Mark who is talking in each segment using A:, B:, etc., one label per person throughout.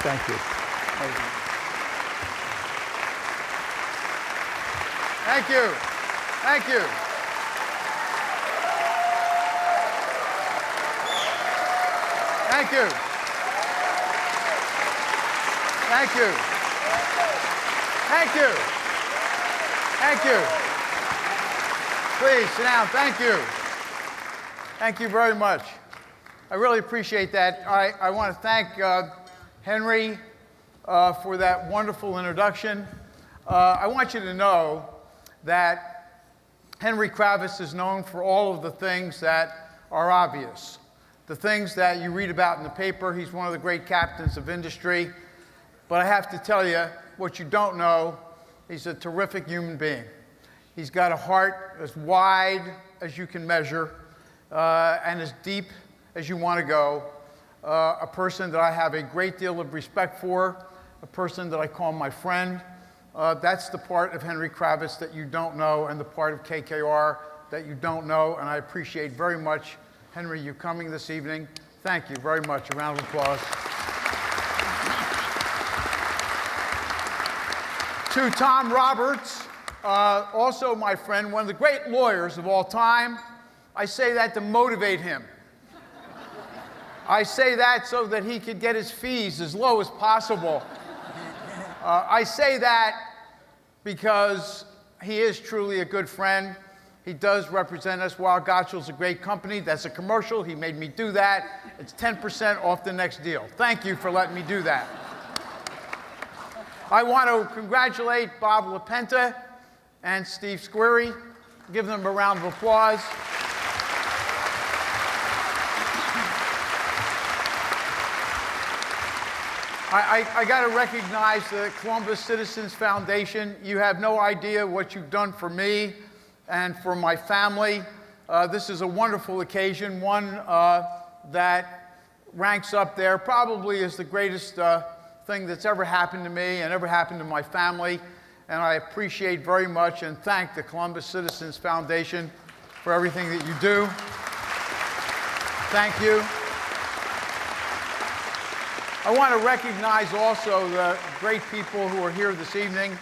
A: Thank you.
B: Thank you. Thank you. Thank you. Thank you. Thank you. Thank you. Please sit down. Thank you. Thank you very much. I really appreciate that. I want to thank Henry for that wonderful introduction. I want you to know that Henry Kravis is known for all of the things that are obvious. The things that you read about in the paper. He's one of the great captains of industry. But I have to tell you, what you don't know, he's a terrific human being. He's got a heart as wide as you can measure and as deep as you want to go. A person that I have a great deal of respect for, a person that I call my friend. That's the part of Henry Kravis that you don't know, and the part of KKR that you don't know, and I appreciate very much, Henry, you coming this evening. Thank you very much. A round of applause. To Tom Roberts, also my friend, one of the great lawyers of all time. I say that to motivate him. I say that so that he could get his fees as low as possible. I say that because he is truly a good friend. He does represent us. Weil Gottschall's a great company. That's a commercial. He made me do that. It's 10% off the next deal. Thank you for letting me do that. I want to congratulate Bob LaPenta and Steve Squeri. Give them a round of applause. I got to recognize the Columbus Citizens Foundation. You have no idea what you've done for me and for my family. This is a wonderful occasion, one that ranks up there probably as the greatest thing that's ever happened to me and ever happened to my family. And I appreciate very much and thank the Columbus Citizens Foundation for everything that you do. Thank you. I want to recognize also the great people who are here this evening.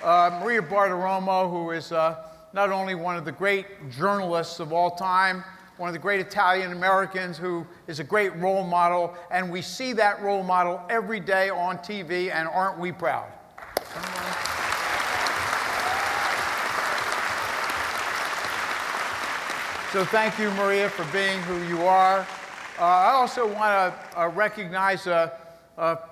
B: Maria Bartiromo, who is not only one of the great journalists of all time, one of the great Italian Americans who is a great role model, and we see that role model every day on TV, and aren't we proud? So thank you, Maria, for being who you are. I also want to recognize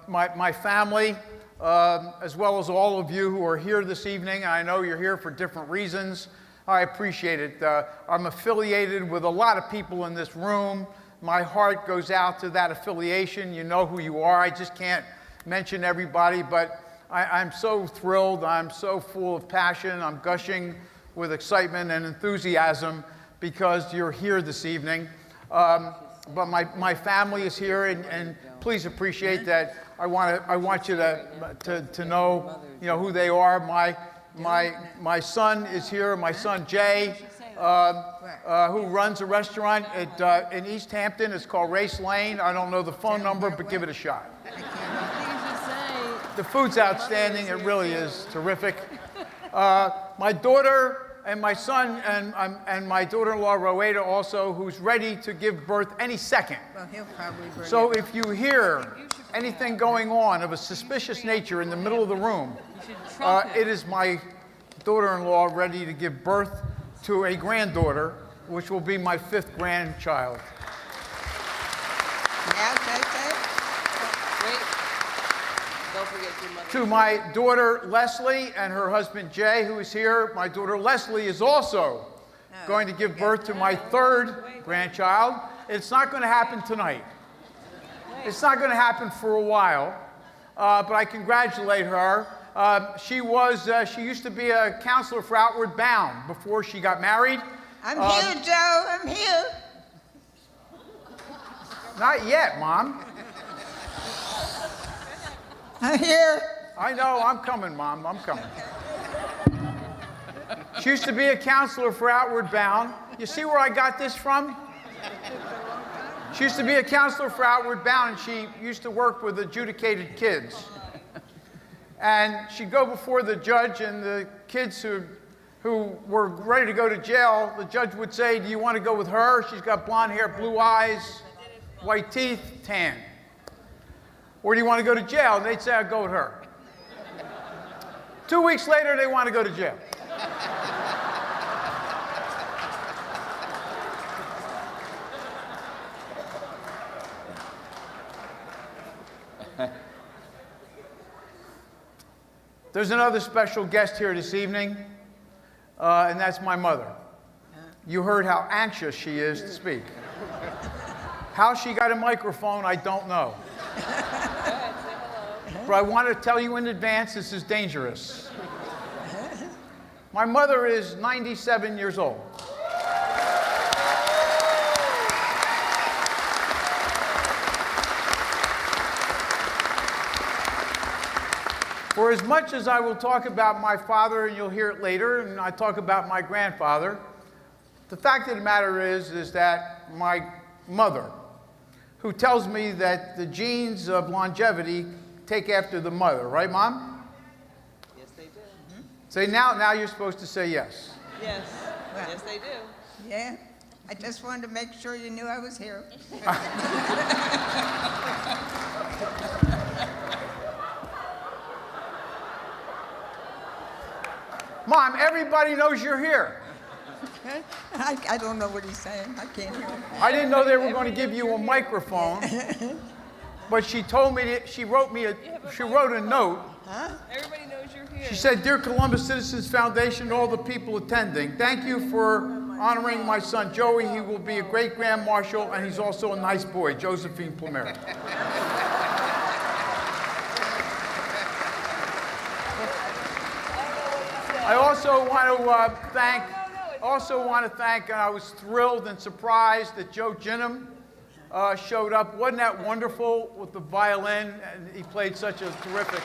B: my family, as well as all of you who are here this evening. I know you're here for different reasons. I appreciate it. I'm affiliated with a lot of people in this room. My heart goes out to that affiliation. You know who you are. I just can't mention everybody, but I'm so thrilled. I'm so full of passion. I'm gushing with excitement and enthusiasm because you're here this evening. But my family is here, and please appreciate that. I want you to know, who they are. My son is here. My son Jay, who runs a restaurant in East Hampton. It's called Race Lane. I don't know the phone number, but give it a shot. The food's outstanding. It really is terrific. My daughter and my son and my daughter-in-law Rowena also, who's ready to give birth any second.
C: Well, he'll probably bring
B: So
C: it.
B: if you hear anything going on of a suspicious nature in the middle of the room, it is my daughter-in-law ready to give birth to a granddaughter, which will be my 5th grandchild.
C: Now, say.
D: Don't forget your mother.
B: To my daughter Leslie and her husband Jay, who is here. My daughter Leslie is also going to give birth to my 3rd grandchild. It's not going to happen tonight. It's not going to happen for a while, but I congratulate her. She used to be a counselor for Outward Bound before she got married.
C: I'm here, Joe. I'm here.
B: Not yet, Mom.
C: I'm here.
B: I know, I'm coming, Mom, I'm coming. She used to be a counselor for Outward Bound. You see where I got this from? She used to be a counselor for Outward Bound, and she used to work with adjudicated kids. And she'd go before the judge, and the kids who were ready to go to jail, the judge would say, do you want to go with her? She's got blonde hair, blue eyes, white teeth, tan. Or do you want to go to jail? And they'd say, I'd go with her. 2 weeks later, they want to go to jail. There's another special guest here this evening, and that's my mother. You heard how anxious she is to speak. How she got a microphone, I don't know. But I want to tell you in advance, this is dangerous. My mother is 97 years old. For as much as I will talk about my father, and you'll hear it later, and I talk about my grandfather, the fact of the matter is that my mother, who tells me that the genes of longevity take after the mother, right, Mom?
D: Yes, they do. Mm-hmm.
B: Say now you're supposed to say yes.
D: Yes.
C: Well,
D: Yes, they do.
C: Yeah. I just wanted to make sure you knew I was here.
B: Mom, everybody knows you're here.
C: I don't know what he's saying. I can't hear him.
B: I didn't know they were going to give you a microphone, but she told me she wrote a note.
C: Huh?
D: Everybody knows you're here.
B: She said, Dear Columbus Citizens Foundation and all the people attending, thank you for honoring my son Joey. He will be a great Grand Marshal, and he's also a nice boy, Josephine Plumeri. I also want to thank, and I was thrilled and surprised that Joe Ginham showed up. Wasn't that wonderful with the violin? And he played such a terrific.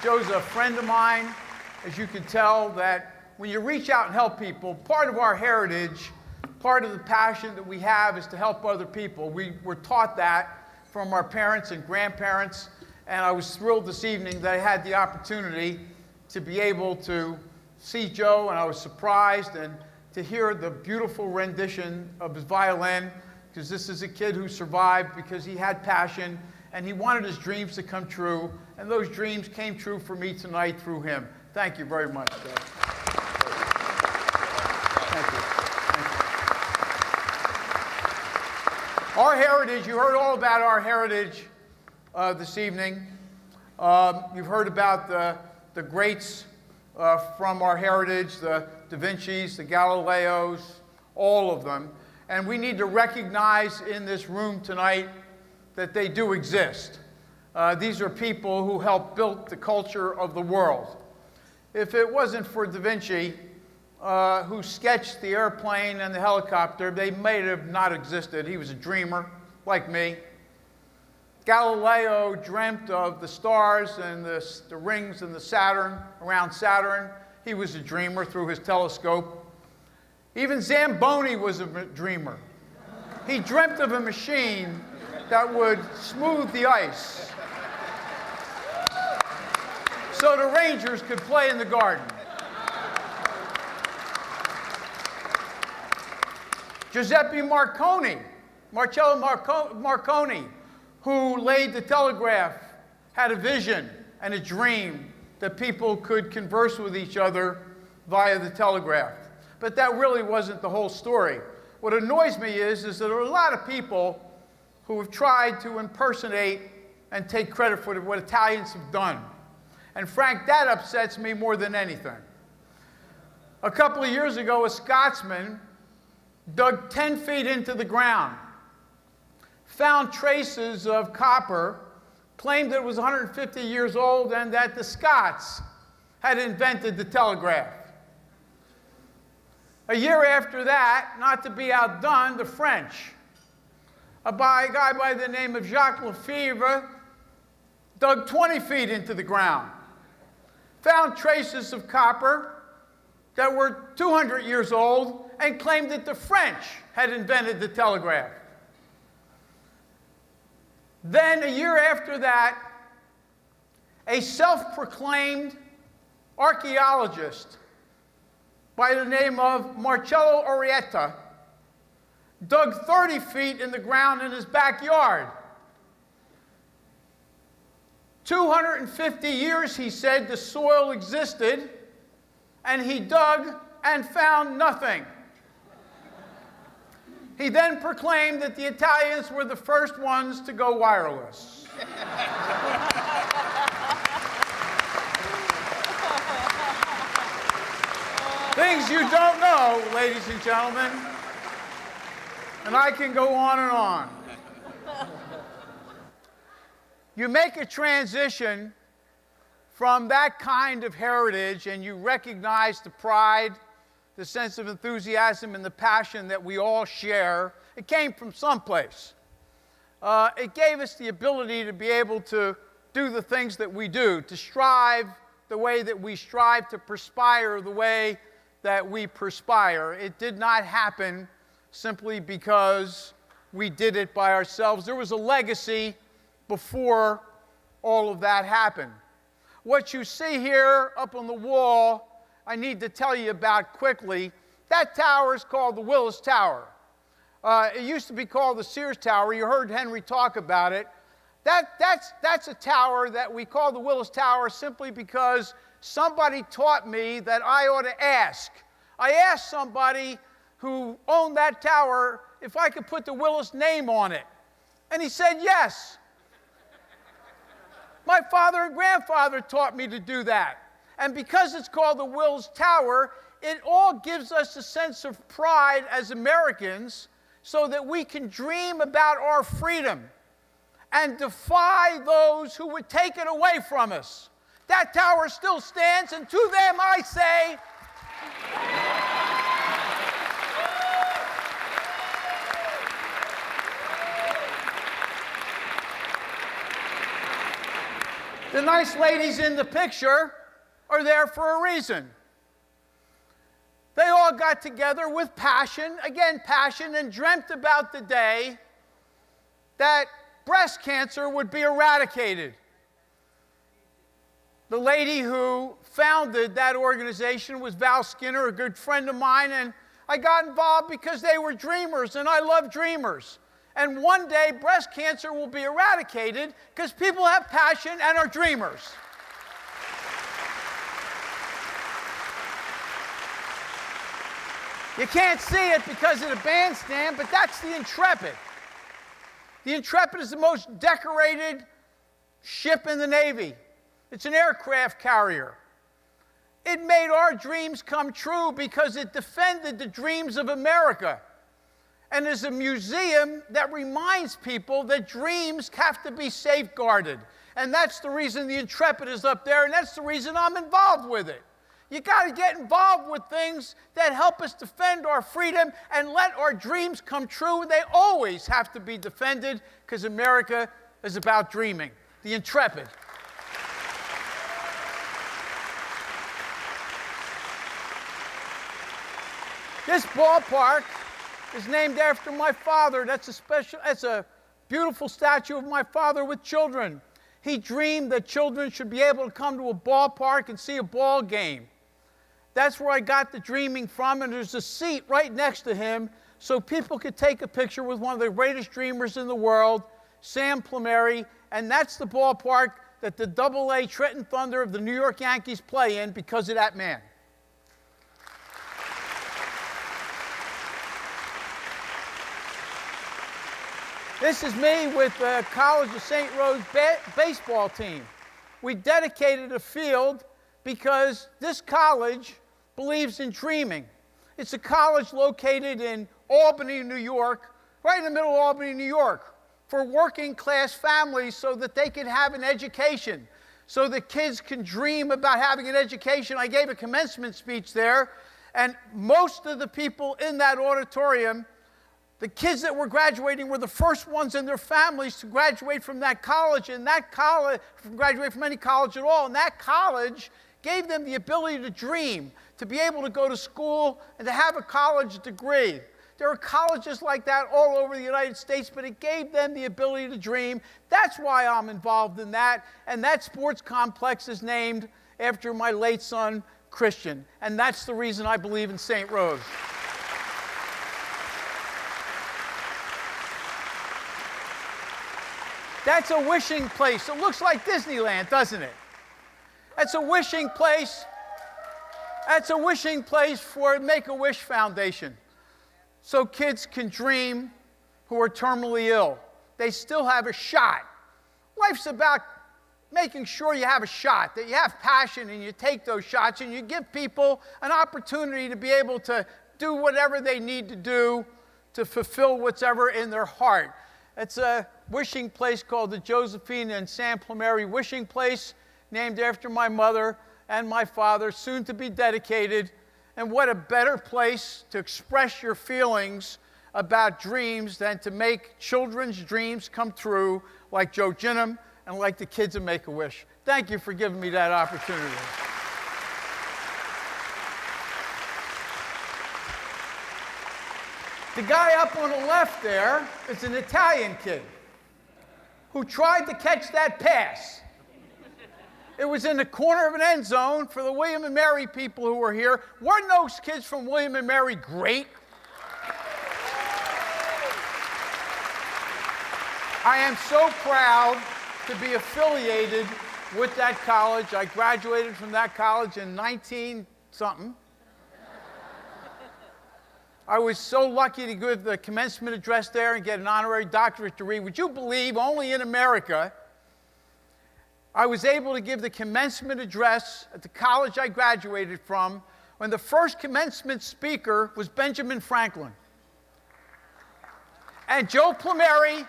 B: Joe's a friend of mine. As you can tell, that when you reach out and help people, part of our heritage, part of the passion that we have is to help other people. We were taught that from our parents and grandparents, and I was thrilled this evening that I had the opportunity to be able to see Joe, and I was surprised and to hear the beautiful rendition of his violin, because this is a kid who survived because he had passion and he wanted his dreams to come true, and those dreams came true for me tonight through him. Thank you very much, Joe. Thank you. Our heritage, you heard all about our heritage this evening. You've heard about the greats from our heritage, the Da Vinci's, the Galileos, all of them. And we need to recognize in this room tonight that they do exist. These are people who helped build the culture of the world. If it wasn't for Da Vinci, who sketched the airplane and the helicopter, they may have not existed. He was a dreamer, like me. Galileo dreamt of the stars and the rings and the Saturn, around Saturn. He was a dreamer through his telescope. Even Zamboni was a dreamer. He dreamt of a machine that would smooth the ice so the Rangers could play in the garden. Giuseppe Marcello Marconi, who laid the telegraph, had a vision and a dream that people could converse with each other via the telegraph. But that really wasn't the whole story. What annoys me is that there are a lot of people who have tried to impersonate and take credit for what Italians have done. And Frank, that upsets me more than anything. A couple of years ago, a Scotsman dug 10 feet into the ground, found traces of copper, claimed that it was 150 years old, and that the Scots had invented the telegraph. A year after that, not to be outdone, the French, a guy by the name of Jacques Lefebvre, dug 20 feet into the ground, found traces of copper that were 200 years old and claimed that the French had invented the telegraph. Then, a year after that, a self-proclaimed archaeologist by the name of Marshal dug 30 feet in the ground in his backyard. 250 years, he said, the soil existed, and he dug and found nothing. He then proclaimed that the Italians were the first ones to go wireless. Things you don't know, ladies and gentlemen. And I can go on and on. You make a transition from that kind of heritage and you recognize the pride, the sense of enthusiasm, and the passion that we all share. It came from someplace. It gave us the ability to be able to do the things that we do, to strive the way that we strive, to perspire the way that we perspire. It did not happen simply because we did it by ourselves. There was a legacy before all of that happened. What you see here up on the wall, I need to tell you about quickly. That tower is called the Willis Tower. It used to be called the Sears Tower. You heard Henry talk about it. That's a tower that we call the Willis Tower simply because somebody taught me that I ought to ask. I asked somebody who owned that tower if I could put the Willis name on it. And he said yes. My father and grandfather taught me to do that. And because it's called the Willis Tower, it all gives us a sense of pride as Americans so that we can dream about our freedom and defy those who would take it away from us. That tower still stands, and to them I say, the nice ladies in the picture are there for a reason. They all got together with passion, and dreamt about the day that breast cancer would be eradicated. The lady who founded that organization was Val Skinner, a good friend of mine, and I got involved because they were dreamers, and I love dreamers. And one day, breast cancer will be eradicated because people have passion and are dreamers. You can't see it because of the bandstand, but that's the Intrepid. The Intrepid is the most decorated ship in the Navy. It's an aircraft carrier. It made our dreams come true because it defended the dreams of America. And is a museum that reminds people that dreams have to be safeguarded. And that's the reason the Intrepid is up there, and that's the reason I'm involved with it. You got to get involved with things that help us defend our freedom and let our dreams come true. They always have to be defended because America is about dreaming. The Intrepid. This ballpark is named after my father. That's a beautiful statue of my father with children. He dreamed that children should be able to come to a ballpark and see a ball game. That's where I got the dreaming from, and there's a seat right next to him so people could take a picture with one of the greatest dreamers in the world, Sam Plumeri, and that's the ballpark that the AA Trenton Thunder of the New York Yankees play in because of that man. This is me with the College of St. Rose baseball team. We dedicated a field because this college believes in dreaming. It's a college located in Albany, New York, right in the middle of Albany, New York, for working class families so that they can have an education, so that kids can dream about having an education. I gave a commencement speech there, and most of the people in that auditorium, the kids that were graduating were the first ones in their families to graduate from that college, and that college, graduate from any college at all, and that college gave them the ability to dream, to be able to go to school and to have a college degree. There are colleges like that all over the United States, but it gave them the ability to dream. That's why I'm involved in that. And that sports complex is named after my late son, Christian. And that's the reason I believe in St. Rose. That's a wishing place. It looks like Disneyland, doesn't it? That's a wishing place. That's a wishing place for Make-A-Wish Foundation. So kids can dream who are terminally ill. They still have a shot. Life's about making sure you have a shot, that you have passion and you take those shots and you give people an opportunity to be able to do whatever they need to do to fulfill what's ever in their heart. It's a wishing place called the Josephine and San Plumeri Wishing Place, named after my mother and my father, soon to be dedicated. And what a better place to express your feelings about dreams than to make children's dreams come true, like Joe Ginham and like the kids at Make-A-Wish. Thank you for giving me that opportunity. The guy up on the left there is an Italian kid who tried to catch that pass. It was in the corner of an end zone for the William and Mary people who were here. Weren't those kids from William and Mary great? I am so proud to be affiliated with that college. I graduated from that college in 19-something. I was so lucky to give the commencement address there and get an honorary doctorate degree. Would you believe only in America I was able to give the commencement address at the college I graduated from when the first commencement speaker was Benjamin Franklin. And Joe Plumeri,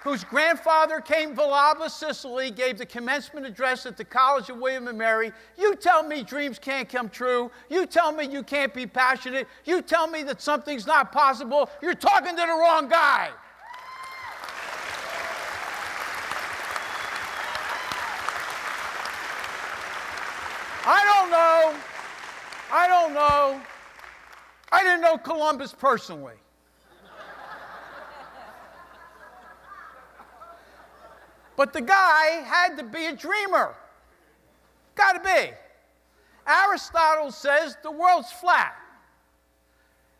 B: whose grandfather came from Valaba, Sicily, gave the commencement address at the College of William and Mary. You tell me dreams can't come true. You tell me you can't be passionate. You tell me that something's not possible. You're talking to the wrong guy. I don't know. I didn't know Columbus personally. But the guy had to be a dreamer. Got to be. Aristotle says the world's flat.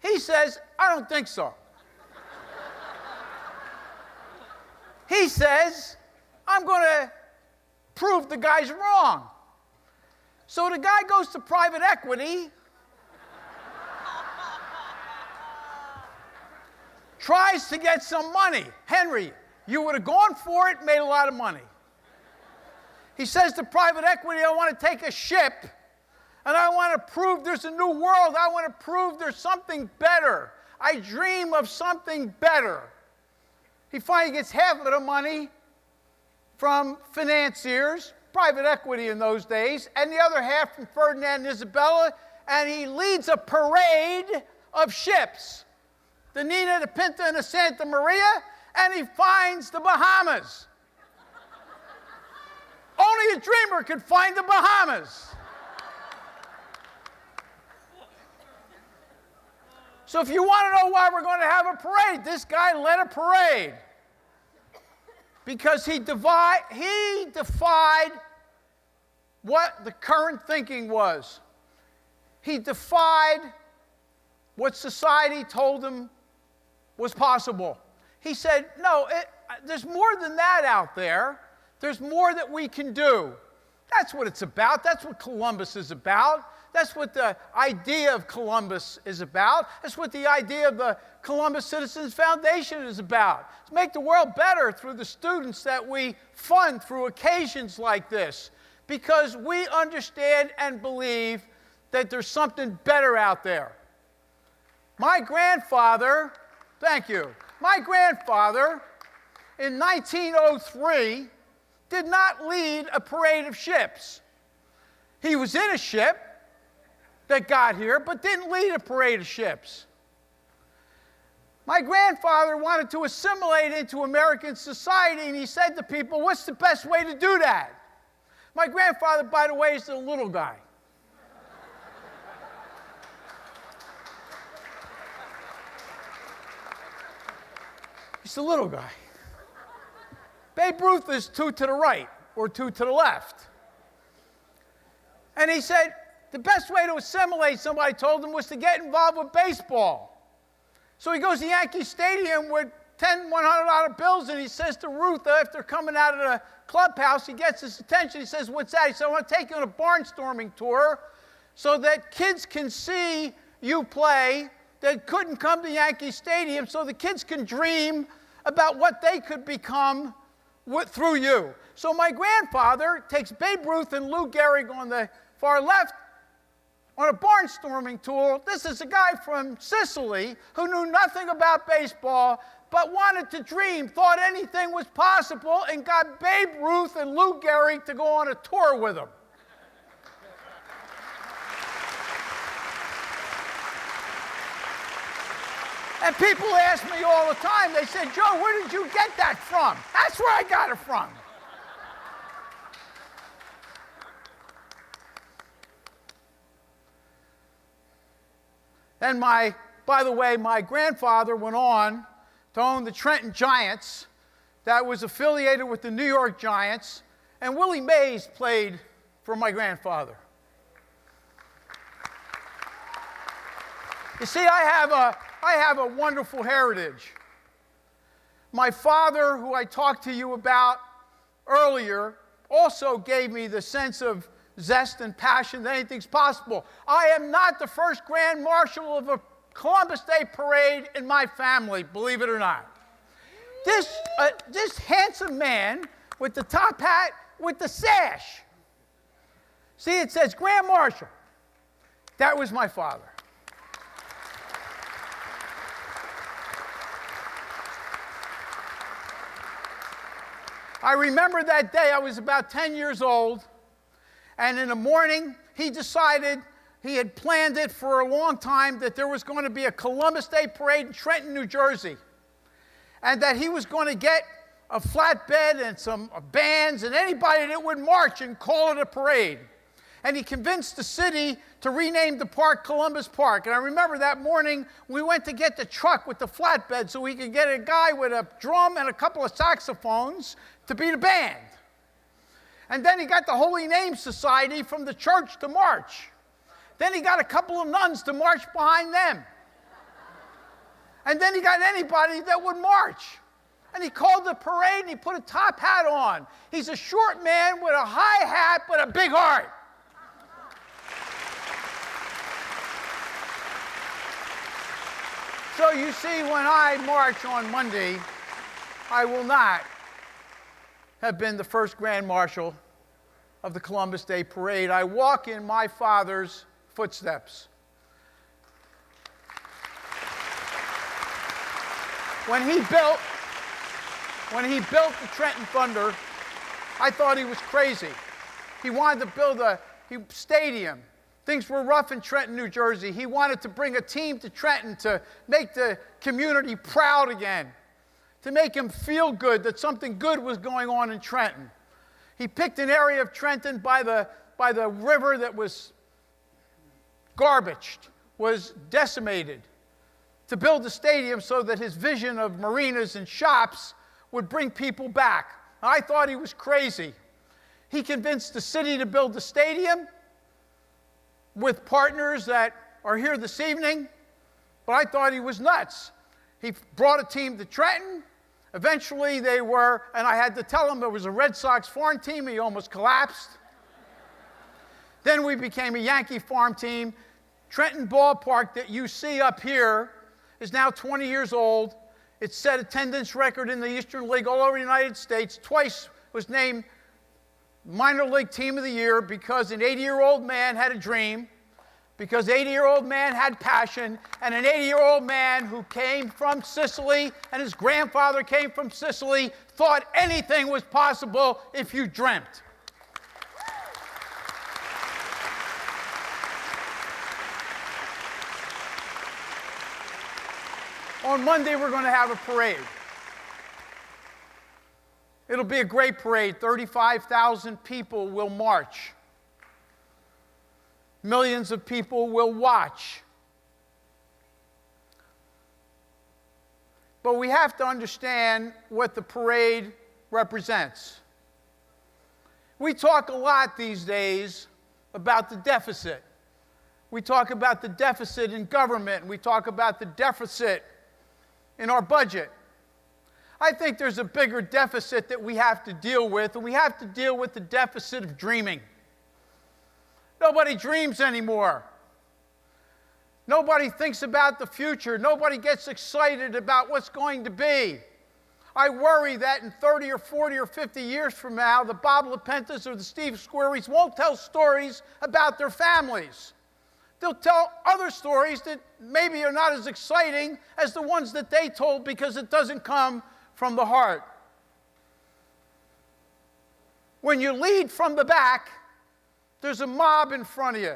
B: He says, I don't think so. He says, I'm going to prove the guy's wrong. So the guy goes to private equity, tries to get some money. Henry, you would have gone for it, made a lot of money. He says to private equity, I want to take a ship, and I want to prove there's a new world. I want to prove there's something better. I dream of something better. He finally gets half of the money from financiers, private equity in those days, and the other half from Ferdinand and Isabella, and he leads a parade of ships, the Nina, the Pinta, and the Santa Maria, and he finds the Bahamas. Only a dreamer could find the Bahamas. So if you want to know why we're going to have a parade, this guy led a parade. Because he defied what the current thinking was. He defied what society told him was possible. He said, no, there's more than that out there. There's more that we can do. That's what it's about. That's what Columbus is about. That's what the idea of Columbus is about. That's what the idea of the Columbus Citizens Foundation is about. To make the world better through the students that we fund through occasions like this. Because we understand and believe that there's something better out there. My grandfather, thank you, my grandfather in 1903 did not lead a parade of ships. He was in a ship that got here, but didn't lead a parade of ships. My grandfather wanted to assimilate into American society, and he said to people, what's the best way to do that? My grandfather, by the way, is the little guy. He's the little guy. Babe Ruth is 2 to the right or 2 to the left. And he said the best way to assimilate, somebody told him, was to get involved with baseball. So he goes to Yankee Stadium with 10 $100 bills, and he says to Ruth, after coming out of the clubhouse, he gets his attention. He says, what's that? He said, I want to take you on a barnstorming tour so that kids can see you play that couldn't come to Yankee Stadium, so the kids can dream about what they could become through you. So my grandfather takes Babe Ruth and Lou Gehrig on the far left on a barnstorming tour. This is a guy from Sicily who knew nothing about baseball but wanted to dream, thought anything was possible, and got Babe Ruth and Lou Gehrig to go on a tour with him. And people ask me all the time, they said, Joe, where did you get that from? That's where I got it from. And by the way, my grandfather went on to own the Trenton Giants that was affiliated with the New York Giants, and Willie Mays played for my grandfather. You see, I have a wonderful heritage. My father, who I talked to you about earlier, also gave me the sense of zest and passion that anything's possible. I am not the first Grand Marshal of a Columbus Day parade in my family, believe it or not. This handsome man with the top hat with the sash. See, it says Grand Marshal. That was my father. I remember that day, I was about 10 years old, and in the morning, he decided, he had planned it for a long time, that there was going to be a Columbus Day parade in Trenton, New Jersey, and that he was going to get a flatbed and some bands and anybody that would march and call it a parade. And he convinced the city to rename the park Columbus Park. And I remember that morning, we went to get the truck with the flatbed so we could get a guy with a drum and a couple of saxophones to be the band. And then he got the Holy Name Society from the church to march. Then he got a couple of nuns to march behind them. And then he got anybody that would march. And he called the parade and he put a top hat on. He's a short man with a high hat but a big heart. So you see, when I march on Monday, I will not have been the first Grand Marshal of the Columbus Day Parade. I walk in my father's footsteps. When he built the Trenton Thunder, I thought he was crazy. He wanted to build a stadium. Things were rough in Trenton, New Jersey. He wanted to bring a team to Trenton to make the community proud again, to make him feel good that something good was going on in Trenton. He picked an area of Trenton by the river that was garbaged, was decimated, to build a stadium so that his vision of marinas and shops would bring people back. I thought he was crazy. He convinced the city to build the stadium with partners that are here this evening, but I thought he was nuts. He brought a team to Trenton. Eventually they were, and I had to tell him it was a Red Sox farm team. He almost collapsed. Then we became a Yankee farm team. Trenton Ballpark that you see up here is now 20 years old. It set attendance record in the Eastern League all over the United States. Twice was named minor league team of the year because an 80-year-old man had a dream, because an 80-year-old man had passion, and an 80-year-old man who came from Sicily, and his grandfather came from Sicily, thought anything was possible if you dreamt. On Monday, we're going to have a parade. It'll be a great parade. 35,000 people will march. Millions of people will watch. But we have to understand what the parade represents. We talk a lot these days about the deficit. We talk about the deficit in government. We talk about the deficit in our budget. I think there's a bigger deficit that we have to deal with, and we have to deal with the deficit of dreaming. Nobody dreams anymore. Nobody thinks about the future. Nobody gets excited about what's going to be. I worry that in 30 or 40 or 50 years from now, the Bob LaPentas or the Steve Squeries won't tell stories about their families. They'll tell other stories that maybe are not as exciting as the ones that they told because it doesn't come from the heart. When you lead from the back, there's a mob in front of you,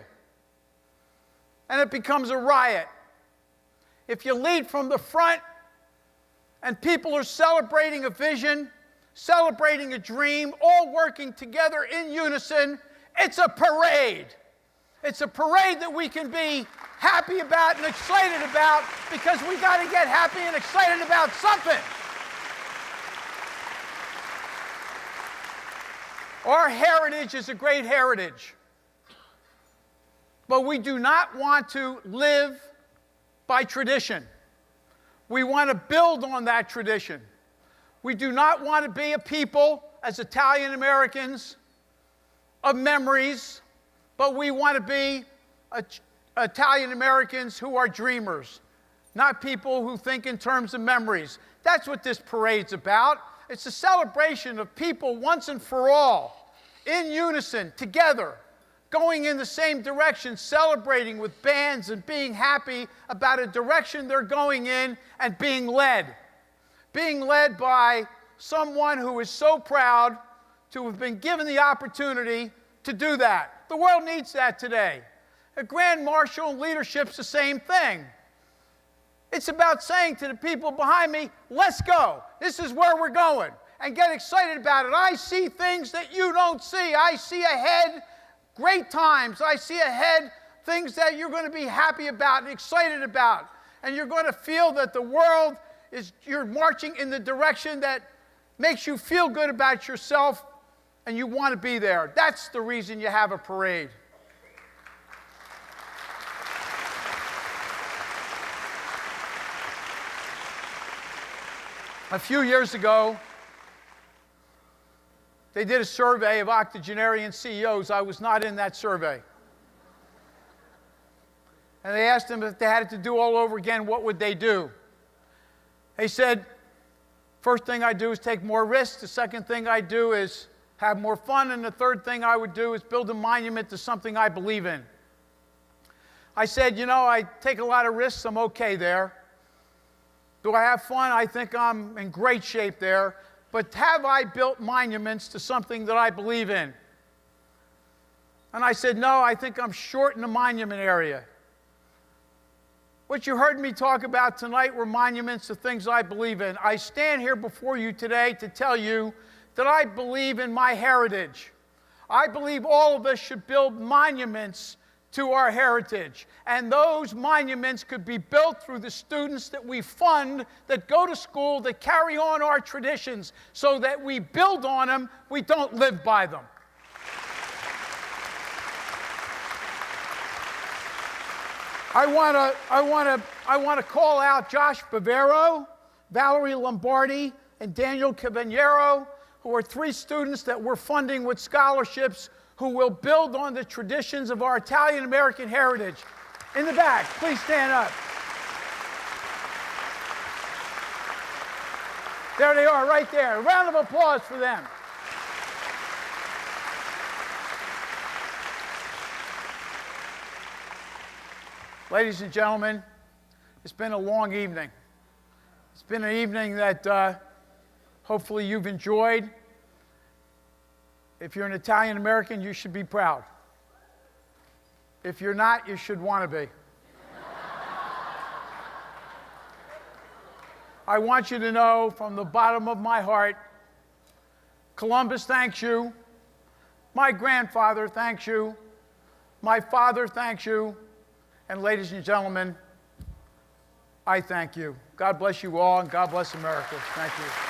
B: and it becomes a riot. If you lead from the front and people are celebrating a vision, celebrating a dream, all working together in unison, it's a parade. It's a parade that we can be happy about and excited about because we got to get happy and excited about something. Our heritage is a great heritage. But we do not want to live by tradition. We want to build on that tradition. We do not want to be a people, as Italian Americans, of memories, but we want to be Italian Americans who are dreamers, not people who think in terms of memories. That's what this parade's about. It's a celebration of people once and for all, in unison, together, going in the same direction, celebrating with bands and being happy about a direction they're going in and being led by someone who is so proud to have been given the opportunity to do that. The world needs that today. A Grand Marshal leadership's the same thing. It's about saying to the people behind me, let's go. This is where we're going. And get excited about it. I see things that you don't see. I see ahead great times. I see ahead things that you're going to be happy about and excited about. And you're going to feel that the world is, you're marching in the direction that makes you feel good about yourself and you want to be there. That's the reason you have a parade. A few years ago, they did a survey of octogenarian CEOs. I was not in that survey. And they asked them if they had it to do all over again, what would they do? They said, first thing I do is take more risks. The second thing I do is have more fun. And the third thing I would do is build a monument to something I believe in. I said, you know, I take a lot of risks. I'm okay there. Do I have fun? I think I'm in great shape there. But have I built monuments to something that I believe in? And I said, no, I think I'm short in the monument area. What you heard me talk about tonight were monuments to things I believe in. I stand here before you today to tell you that I believe in my heritage. I believe all of us should build monuments to our heritage. And those monuments could be built through the students that we fund, that go to school, that carry on our traditions, so that we build on them, we don't live by them. I want to call out Josh Bavero, Valerie Lombardi, and Daniel Cavaniero, who are 3 students that we're funding with scholarships who will build on the traditions of our Italian-American heritage. In the back, please stand up. There they are, right there. A round of applause for them. Ladies and gentlemen, it's been a long evening. It's been an evening that hopefully you've enjoyed. If you're an Italian American, you should be proud. If you're not, you should want to be. I want you to know from the bottom of my heart Columbus thanks you. My grandfather thanks you. My father thanks you. And ladies and gentlemen, I thank you. God bless you all, and God bless America. Thank you.